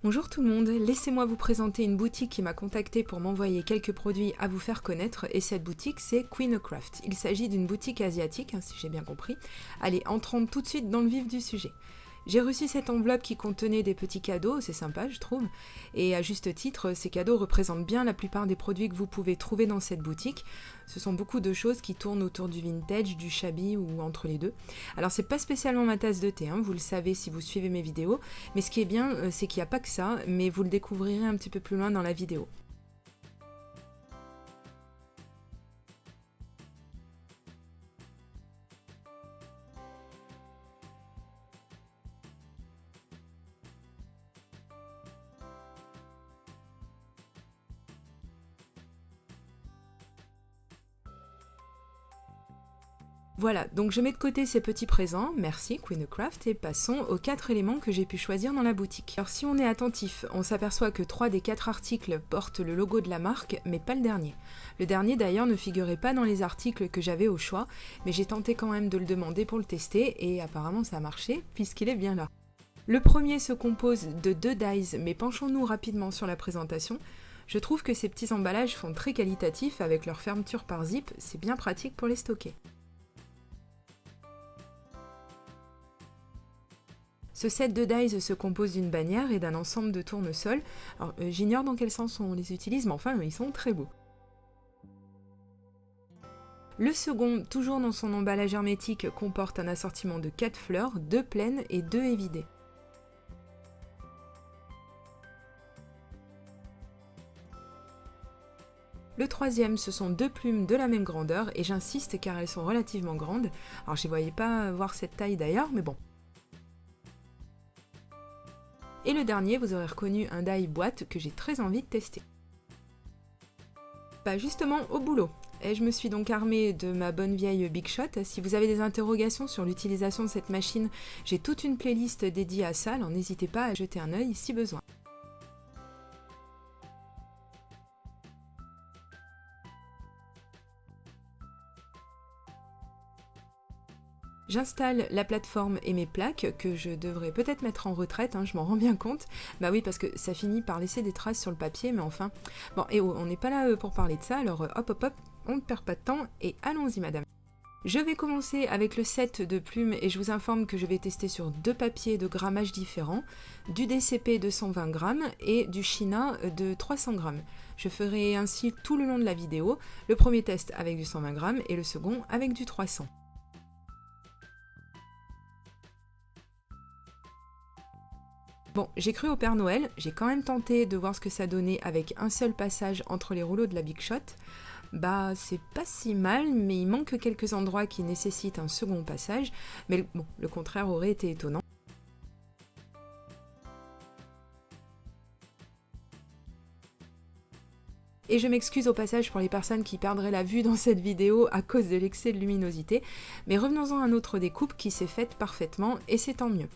Bonjour tout le monde, laissez-moi vous présenter une boutique qui m'a contacté pour m'envoyer quelques produits à vous faire connaître, et cette boutique c'est Queenocraft. Il s'agit d'une boutique asiatique, si j'ai bien compris. Allez, entrons tout de suite dans le vif du sujet. J'ai reçu cette enveloppe qui contenait des petits cadeaux, c'est sympa je trouve, et à juste titre, ces cadeaux représentent bien la plupart des produits que vous pouvez trouver dans cette boutique. Ce sont beaucoup de choses qui tournent autour du vintage, du shabby ou entre les deux. Alors c'est pas spécialement ma tasse de thé, vous le savez si vous suivez mes vidéos, mais ce qui est bien, c'est qu'il n'y a pas que ça, mais vous le découvrirez un petit peu plus loin dans la vidéo. Voilà, donc je mets de côté ces petits présents, merci Queenocraft, et passons aux 4 éléments que j'ai pu choisir dans la boutique. Alors si on est attentif, on s'aperçoit que 3 des 4 articles portent le logo de la marque, mais pas le dernier. Le dernier d'ailleurs ne figurait pas dans les articles que j'avais au choix, mais j'ai tenté quand même de le demander pour le tester, et apparemment ça a marché, puisqu'il est bien là. Le premier se compose de 2 dies, mais penchons-nous rapidement sur la présentation. Je trouve que ces petits emballages font très qualitatif avec leur fermeture par zip, c'est bien pratique pour les stocker. Ce set de dies se compose d'une bannière et d'un ensemble de tournesols. Alors, j'ignore dans quel sens on les utilise, mais enfin, ils sont très beaux. Le second, toujours dans son emballage hermétique, comporte un assortiment de 4 fleurs, 2 pleines et 2 évidées. Le troisième, ce sont 2 plumes de la même grandeur, et j'insiste car elles sont relativement grandes. Alors, je ne voyais pas voir cette taille d'ailleurs, mais bon. Et le dernier, vous aurez reconnu un die boîte que j'ai très envie de tester. Bah justement, au boulot. Et je me suis donc armée de ma bonne vieille Big Shot. Si vous avez des interrogations sur l'utilisation de cette machine, j'ai toute une playlist dédiée à ça, alors n'hésitez pas à jeter un œil si besoin. J'installe la plateforme et mes plaques, que je devrais peut-être mettre en retraite, je m'en rends bien compte. Bah oui, parce que ça finit par laisser des traces sur le papier, mais enfin... Bon, et oh, on n'est pas là pour parler de ça, alors hop hop hop, on ne perd pas de temps, et allons-y madame. Je vais commencer avec le set de plumes, et je vous informe que je vais tester sur 2 papiers de grammage différents, du DCP de 120 grammes et du China de 300 grammes. Je ferai ainsi tout le long de la vidéo, le premier test avec du 120 grammes et le second avec du 300. Bon, j'ai cru au Père Noël, j'ai quand même tenté de voir ce que ça donnait avec un seul passage entre les rouleaux de la Big Shot. Bah, c'est pas si mal, mais il manque quelques endroits qui nécessitent un second passage, mais bon, le contraire aurait été étonnant. Et je m'excuse au passage pour les personnes qui perdraient la vue dans cette vidéo à cause de l'excès de luminosité, mais revenons-en à une autre découpe qui s'est faite parfaitement, et c'est tant mieux.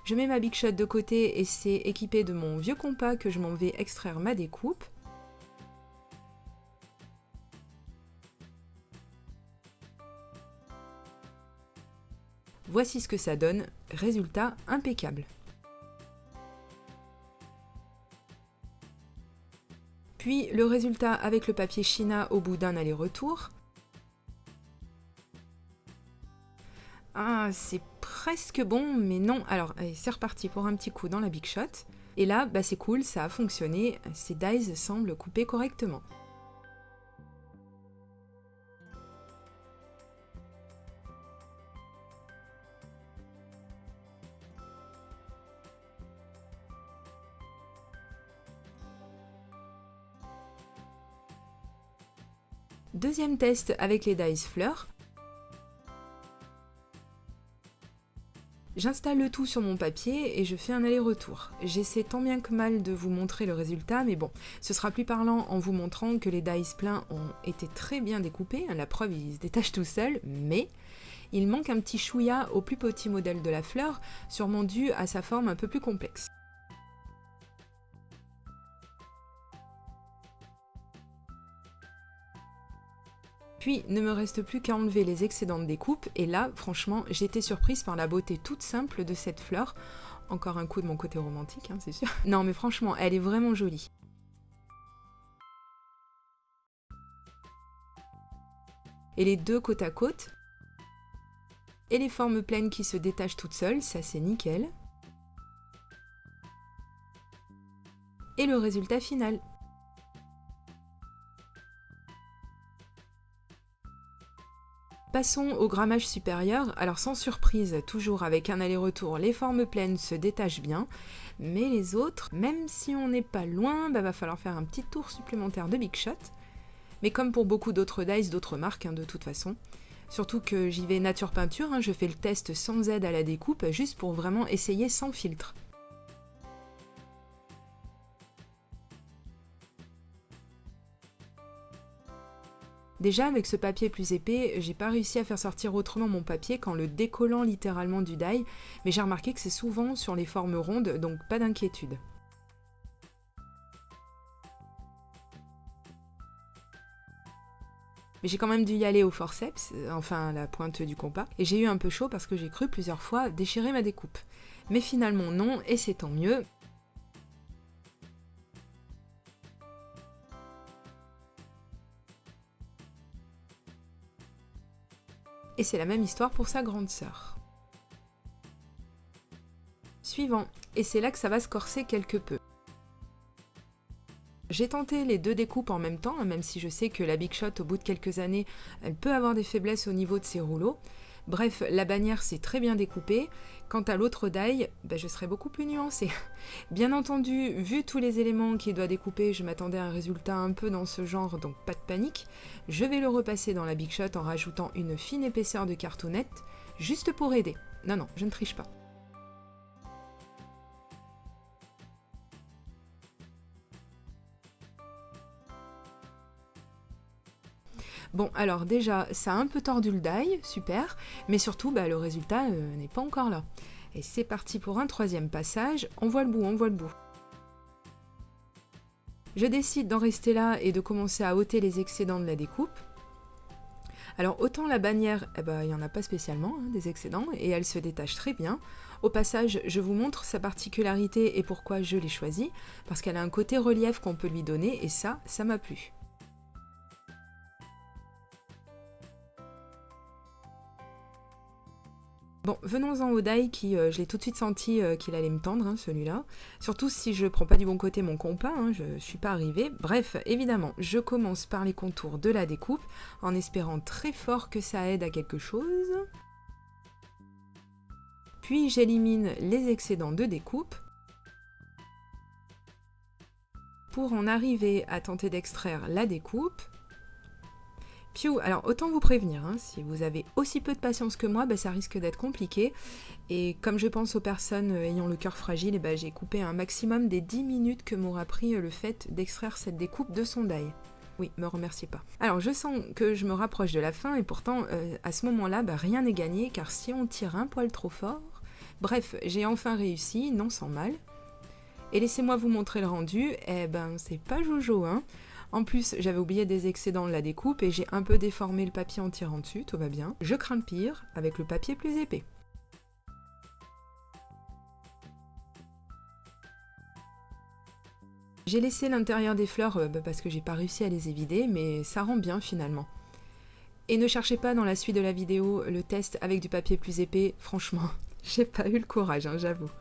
Je mets ma Big Shot de côté et c'est équipé de mon vieux compas que je m'en vais extraire ma découpe. Voici ce que ça donne, résultat impeccable. Puis le résultat avec le papier China au bout d'un aller-retour. Ah, c'est presque bon, mais non. Alors, allez, c'est reparti pour un petit coup dans la Big Shot. Et là, bah c'est cool, ça a fonctionné, ces dies semblent couper correctement. Deuxième test avec les dies fleurs. J'installe le tout sur mon papier et je fais un aller-retour. J'essaie tant bien que mal de vous montrer le résultat, mais bon, ce sera plus parlant en vous montrant que les dies pleins ont été très bien découpés, la preuve il se détache tout seul, mais il manque un petit chouïa au plus petit modèle de la fleur, sûrement dû à sa forme un peu plus complexe. Puis, ne me reste plus qu'à enlever les excédents de découpe, et là, franchement, j'étais surprise par la beauté toute simple de cette fleur. Encore un coup de mon côté romantique, hein, c'est sûr. Non, mais franchement, elle est vraiment jolie. Et les deux côte à côte. Et les formes pleines qui se détachent toutes seules, ça c'est nickel. Et le résultat final. Passons au grammage supérieur. Alors sans surprise, toujours avec un aller-retour, les formes pleines se détachent bien, mais les autres, même si on n'est pas loin, va falloir faire un petit tour supplémentaire de Big Shot. Mais comme pour beaucoup d'autres dies, d'autres marques de toute façon. Surtout que j'y vais nature peinture, je fais le test sans aide à la découpe, juste pour vraiment essayer sans filtre. Déjà, avec ce papier plus épais, j'ai pas réussi à faire sortir autrement mon papier qu'en le décollant littéralement du die, mais j'ai remarqué que c'est souvent sur les formes rondes, donc pas d'inquiétude. Mais j'ai quand même dû y aller au forceps, enfin à la pointe du compas, et j'ai eu un peu chaud parce que j'ai cru plusieurs fois déchirer ma découpe. Mais finalement non, et c'est tant mieux. Et c'est la même histoire pour sa grande sœur. Suivant, et c'est là que ça va se corser quelque peu. J'ai tenté les deux découpes en même temps, même si je sais que la Big Shot, au bout de quelques années, elle peut avoir des faiblesses au niveau de ses rouleaux. Bref, la bannière s'est très bien découpée. Quant à l'autre die, je serai beaucoup plus nuancée. Bien entendu, vu tous les éléments qu'il doit découper, je m'attendais à un résultat un peu dans ce genre, donc pas de panique. Je vais le repasser dans la Big Shot en rajoutant une fine épaisseur de cartonnette, juste pour aider. Non, je ne triche pas. Bon, alors déjà, ça a un peu tordu le die, super, mais surtout, le résultat n'est pas encore là. Et c'est parti pour un troisième passage, on voit le bout. Je décide d'en rester là et de commencer à ôter les excédents de la découpe. Alors autant la bannière, il n'y en a pas spécialement des excédents, et elle se détache très bien. Au passage, je vous montre sa particularité et pourquoi je l'ai choisie, parce qu'elle a un côté relief qu'on peut lui donner, et ça m'a plu. Bon, venons-en au die qui, je l'ai tout de suite senti qu'il allait me tendre, celui-là. Surtout si je prends pas du bon côté mon compas, je suis pas arrivée. Bref, évidemment, je commence par les contours de la découpe, en espérant très fort que ça aide à quelque chose. Puis j'élimine les excédents de découpe, pour en arriver à tenter d'extraire la découpe. Piou, alors autant vous prévenir, si vous avez aussi peu de patience que moi, ça risque d'être compliqué. Et comme je pense aux personnes ayant le cœur fragile, j'ai coupé un maximum des 10 minutes que m'aura pris le fait d'extraire cette découpe de son die. Oui, me remerciez pas. Alors je sens que je me rapproche de la fin et pourtant à ce moment-là, rien n'est gagné car si on tire un poil trop fort... Bref, j'ai enfin réussi, non sans mal. Et laissez-moi vous montrer le rendu, c'est pas jojo, En plus, j'avais oublié des excédents de la découpe et j'ai un peu déformé le papier en tirant dessus, tout va bien. Je crains le pire, avec le papier plus épais. J'ai laissé l'intérieur des fleurs parce que j'ai pas réussi à les évider, mais ça rend bien finalement. Et ne cherchez pas dans la suite de la vidéo le test avec du papier plus épais, franchement, j'ai pas eu le courage, j'avoue.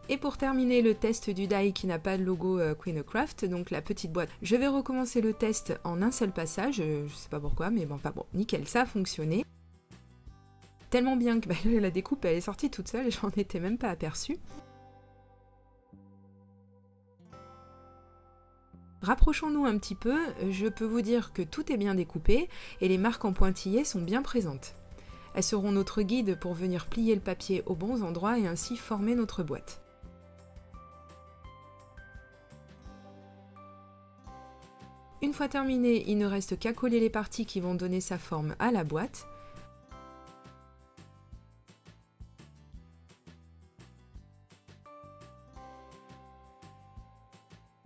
Et pour terminer le test du die qui n'a pas de logo Queen-O-Craft, donc la petite boîte, je vais recommencer le test en un seul passage, je sais pas pourquoi, mais bon, nickel, ça a fonctionné. Tellement bien que la découpe elle est sortie toute seule et j'en étais même pas aperçue. Rapprochons-nous un petit peu, je peux vous dire que tout est bien découpé et les marques en pointillés sont bien présentes. Elles seront notre guide pour venir plier le papier aux bons endroits et ainsi former notre boîte. Une fois terminé, il ne reste qu'à coller les parties qui vont donner sa forme à la boîte.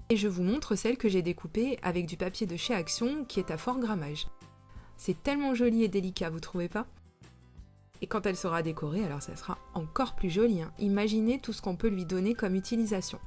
Et je vous montre celle que j'ai découpée avec du papier de chez Action qui est à fort grammage. C'est tellement joli et délicat, vous trouvez pas? Et quand elle sera décorée, alors ça sera encore plus joli, hein. Imaginez tout ce qu'on peut lui donner comme utilisation.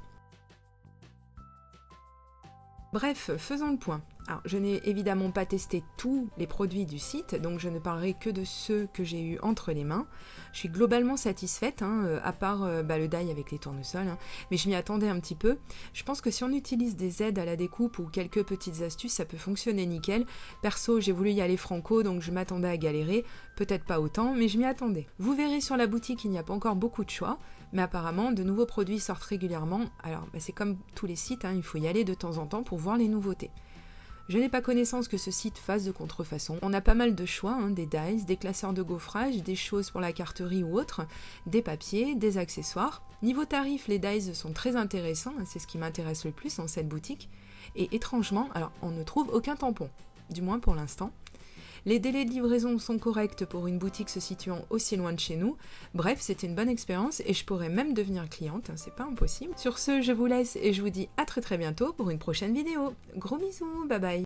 Bref, faisons le point. Alors, je n'ai évidemment pas testé tous les produits du site, donc je ne parlerai que de ceux que j'ai eu entre les mains. Je suis globalement satisfaite, hein, à part le die avec les tournesols, hein, mais je m'y attendais un petit peu. Je pense que si on utilise des aides à la découpe ou quelques petites astuces, ça peut fonctionner nickel. Perso, j'ai voulu y aller franco, donc je m'attendais à galérer. Peut-être pas autant, mais je m'y attendais. Vous verrez sur la boutique, il n'y a pas encore beaucoup de choix, mais apparemment, de nouveaux produits sortent régulièrement. Alors, c'est comme tous les sites, hein, il faut y aller de temps en temps pour voir les nouveautés. Je n'ai pas connaissance que ce site fasse de contrefaçon. On a pas mal de choix, hein, des dies, des classeurs de gaufrage, des choses pour la carterie ou autre, des papiers, des accessoires. Niveau tarif, les dies sont très intéressants, hein, c'est ce qui m'intéresse le plus dans cette boutique. Et étrangement, alors on ne trouve aucun tampon, du moins pour l'instant. Les délais de livraison sont corrects pour une boutique se situant aussi loin de chez nous. Bref, c'était une bonne expérience et je pourrais même devenir cliente, hein, c'est pas impossible. Sur ce, je vous laisse et je vous dis à très bientôt pour une prochaine vidéo. Gros bisous, bye bye.